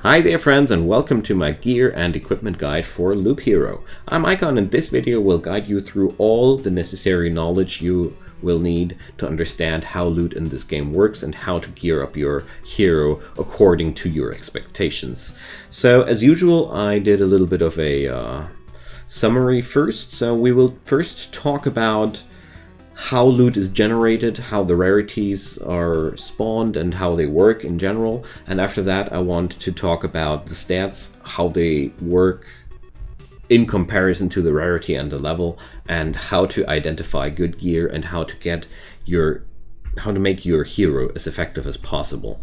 Hi there friends, and welcome to my gear and equipment guide for Loop Hero. I'm Icon, and this video will guide you through all the necessary knowledge you will need to understand how loot in this game works and how to gear up your hero according to your expectations. So as usual, I did a little bit of a summary first. So we will first talk about how loot is generated, how the rarities are spawned, and how they work in general. And after that, I want to talk about the stats, how they work in comparison to the rarity and the level, and how to identify good gear and how to make your hero as effective as possible.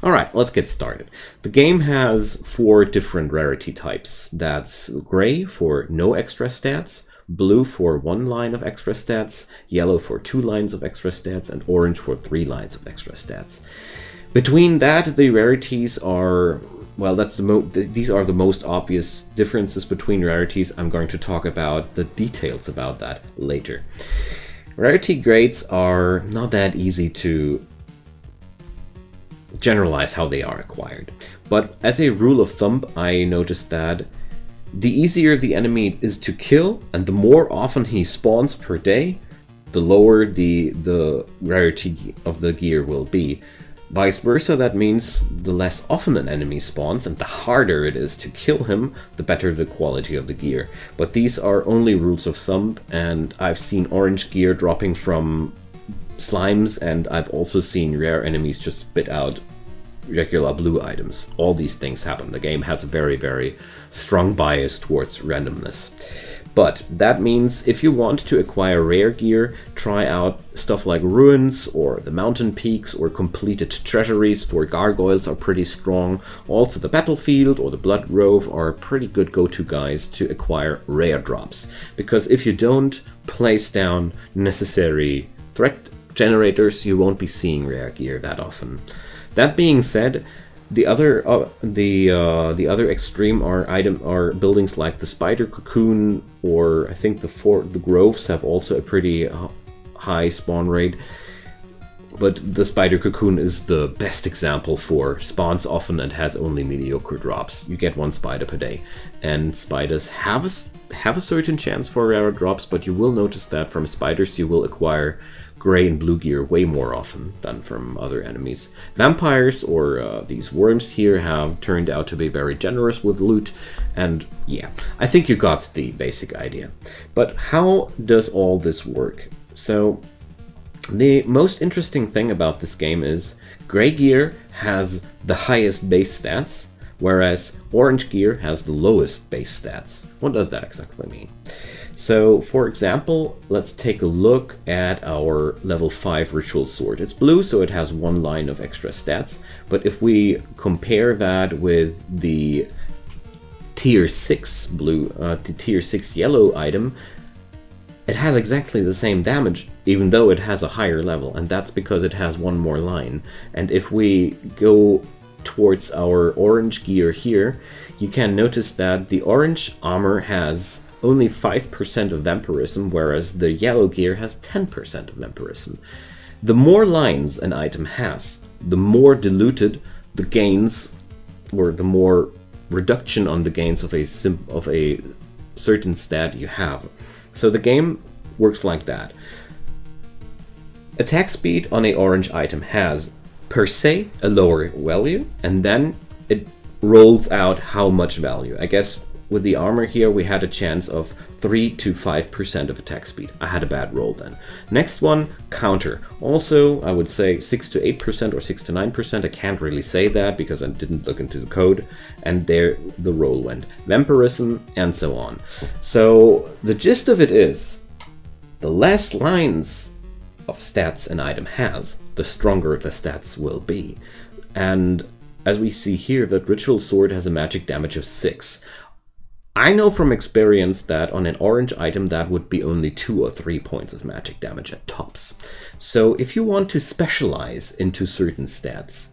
Alright, let's get started. The game has 4 different rarity types. That's gray for no extra stats, blue for 1 line of extra stats, yellow for 2 lines of extra stats, and orange for 3 lines of extra stats. Between that, the rarities are, well, these are the most obvious differences between rarities. I'm going to talk about the details about that later. Rarity grades are not that easy to generalize how they are acquired, but as a rule of thumb, I noticed that the easier the enemy is to kill, and the more often he spawns per day, the lower the rarity of the gear will be. Vice versa, that means the less often an enemy spawns and the harder it is to kill him, the better the quality of the gear. But these are only rules of thumb, and I've seen orange gear dropping from slimes, and I've also seen rare enemies just spit out regular blue items. All these things happen. The game has a very, very strong bias towards randomness. But that means if you want to acquire rare gear, try out stuff like ruins or the mountain peaks or completed treasuries for gargoyles are pretty strong. Also the battlefield or the blood grove are pretty good go-to guys to acquire rare drops. Because if you don't place down necessary threat generators, you won't be seeing rare gear that often. That being said, the other extreme are buildings like the spider cocoon, or I think the groves have also a pretty high spawn rate. But the spider cocoon is the best example for spawns often and has only mediocre drops. You get 1 spider per day, and spiders have a certain chance for rarer drops, but you will notice that from spiders you will acquire gray and blue gear way more often than from other enemies. Vampires, or these worms here, have turned out to be very generous with loot, and yeah, I think you got the basic idea. But how does all this work? So the most interesting thing about this game is gray gear has the highest base stats, whereas orange gear has the lowest base stats. What does that exactly mean? So, for example, let's take a look at our level 5 ritual sword. It's blue, so it has 1 line of extra stats, but if we compare that with the tier 6 blue, the tier 6 yellow item, it has exactly the same damage, even though it has a higher level, and that's because it has 1 more line. And if we go towards our orange gear here, you can notice that the orange armor has only 5% of vampirism, whereas the yellow gear has 10% of vampirism. The more lines an item has, the more diluted the gains, or the more reduction on the gains of a certain stat you have. So the game works like that. Attack speed on an orange item has, per se, a lower value, and then it rolls out how much value. I guess with the armor here, we had a chance of 3 to 5% of attack speed. I had a bad roll then. Next one, counter. Also, I would say 6 to 8% or 6 to 9%. I can't really say that because I didn't look into the code. And there the roll went. Vampirism, and so on. So the gist of it is, the less lines of stats an item has, the stronger the stats will be. And as we see here, that ritual sword has a magic damage of 6. I know from experience that on an orange item that would be only 2 or 3 points of magic damage at tops. So if you want to specialize into certain stats,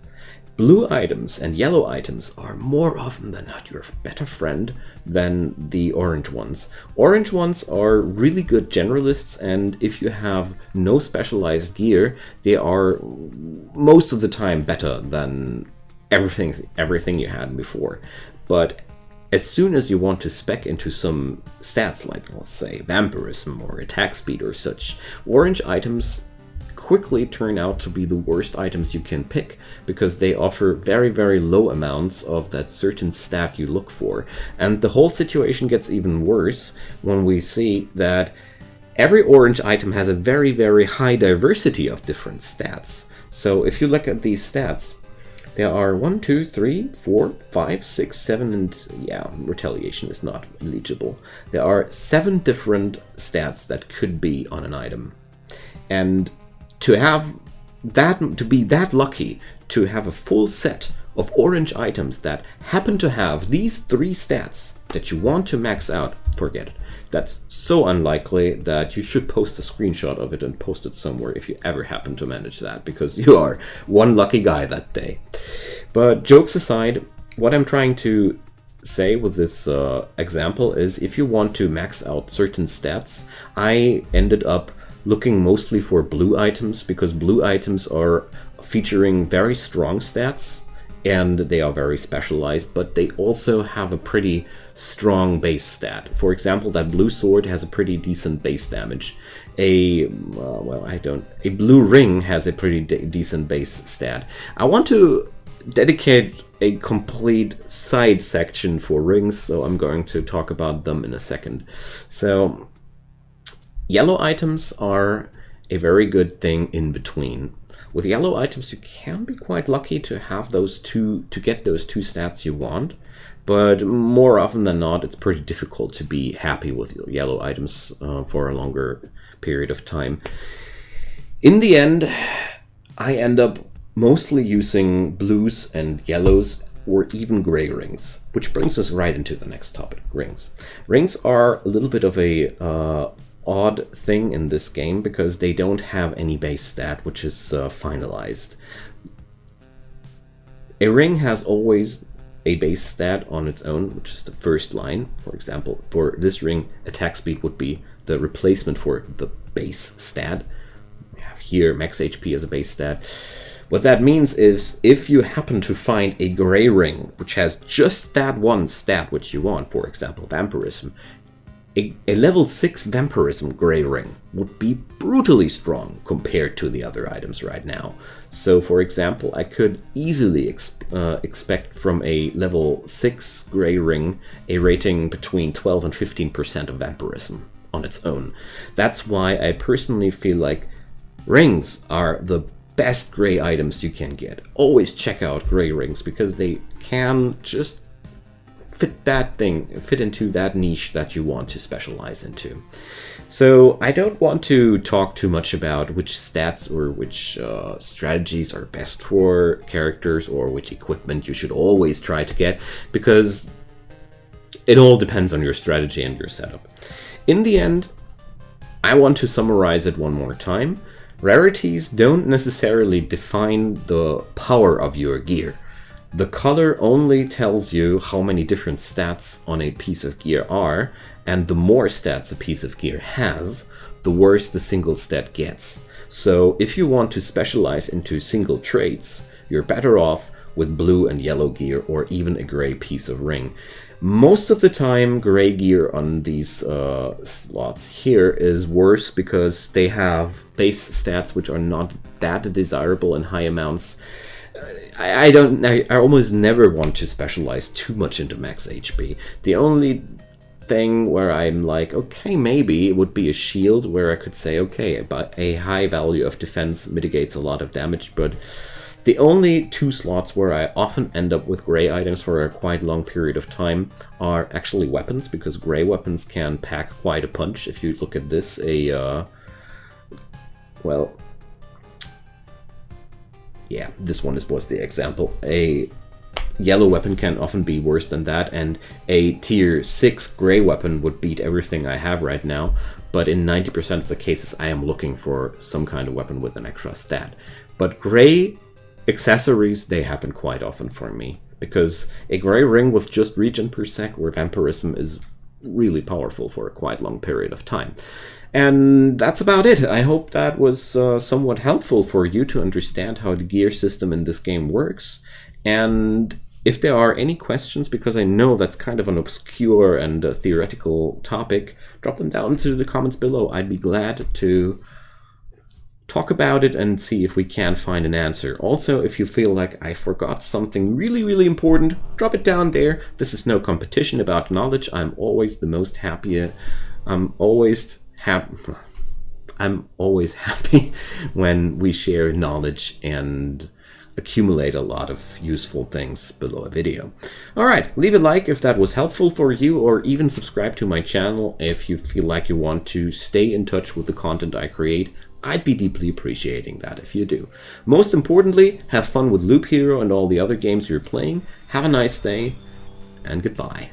blue items and yellow items are more often than not your better friend than the orange ones. Orange ones are really good generalists, and if you have no specialized gear, they are most of the time better than everything you had before. But as soon as you want to spec into some stats like, let's say, vampirism or attack speed or such, orange items quickly turn out to be the worst items you can pick, because they offer very, very low amounts of that certain stat you look for. And the whole situation gets even worse when we see that every orange item has a very, very high diversity of different stats. So if you look at these stats, there are 1, 2, 3, 4, 5, 6, 7, and yeah, retaliation is not eligible. There are 7 different stats that could be on an item. And to be that lucky to have a full set of orange items that happen to have these 3 stats that you want to max out, forget it. That's so unlikely that you should post a screenshot of it and post it somewhere if you ever happen to manage that, because you are one lucky guy that day. But jokes aside, what I'm trying to say with this example is, if you want to max out certain stats, I ended up looking mostly for blue items, because blue items are featuring very strong stats and they are very specialized, but they also have a pretty strong base stat. For example, that blue sword has a pretty decent base damage. A blue ring has a pretty decent base stat. I want to dedicate a complete side section for rings, so I'm going to talk about them in a second. So yellow items are a very good thing in between. With yellow items, you can be quite lucky to have to get those 2 stats you want, but more often than not, it's pretty difficult to be happy with yellow items for a longer period of time. In the end, I end up mostly using blues and yellows, or even gray rings, which brings us right into the next topic, rings. Rings are a little bit of a odd thing in this game, because they don't have any base stat which is finalized. A ring has always a base stat on its own, which is the first line. For example, for this ring, attack speed would be the replacement for the base stat. We have here max HP as a base stat. What that means is, if you happen to find a gray ring which has just that one stat which you want, for example, vampirism, a level 6 vampirism gray ring would be brutally strong compared to the other items right now. So for example, I could easily expect from a level 6 gray ring a rating between 12 and 15% of vampirism on its own. That's why I personally feel like rings are the best gray items you can get. Always check out gray rings, because they can just fit into that niche that you want to specialize into. So I don't want to talk too much about which stats or which strategies are best for characters, or which equipment you should always try to get, because it all depends on your strategy and your setup. In the end, I want to summarize it one more time. Rarities don't necessarily define the power of your gear. The color only tells you how many different stats on a piece of gear are, and the more stats a piece of gear has, the worse the single stat gets. So if you want to specialize into single traits, you're better off with blue and yellow gear, or even a gray piece of ring. Most of the time, gray gear on these slots here is worse, because they have base stats which are not that desirable in high amounts. I almost never want to specialize too much into max HP. The only thing where I'm like, okay, maybe it would be a shield, where I could say, okay, but a high value of defense mitigates a lot of damage. But the only 2 slots where I often end up with gray items for a quite long period of time are actually weapons, because gray weapons can pack quite a punch. If you look at this, this one was the example. A yellow weapon can often be worse than that, and a tier 6 gray weapon would beat everything I have right now. But in 90% of the cases, I am looking for some kind of weapon with an extra stat. But gray accessories, they happen quite often for me, because a gray ring with just regen per sec or vampirism is really powerful for a quite long period of time. And that's about it. I hope that was somewhat helpful for you to understand how the gear system in this game works. And if there are any questions, because I know that's kind of an obscure and theoretical topic, drop them down into the comments below. I'd be glad to talk about it and see if we can find an answer. Also, if you feel like I forgot something really, really important, drop it down there. This is no competition about knowledge. I'm always the most happy. I'm always happy when we share knowledge and accumulate a lot of useful things below a video. Alright, leave a like if that was helpful for you, or even subscribe to my channel if you feel like you want to stay in touch with the content I create. I'd be deeply appreciating that if you do. Most importantly, have fun with Loop Hero and all the other games you're playing. Have a nice day, and goodbye.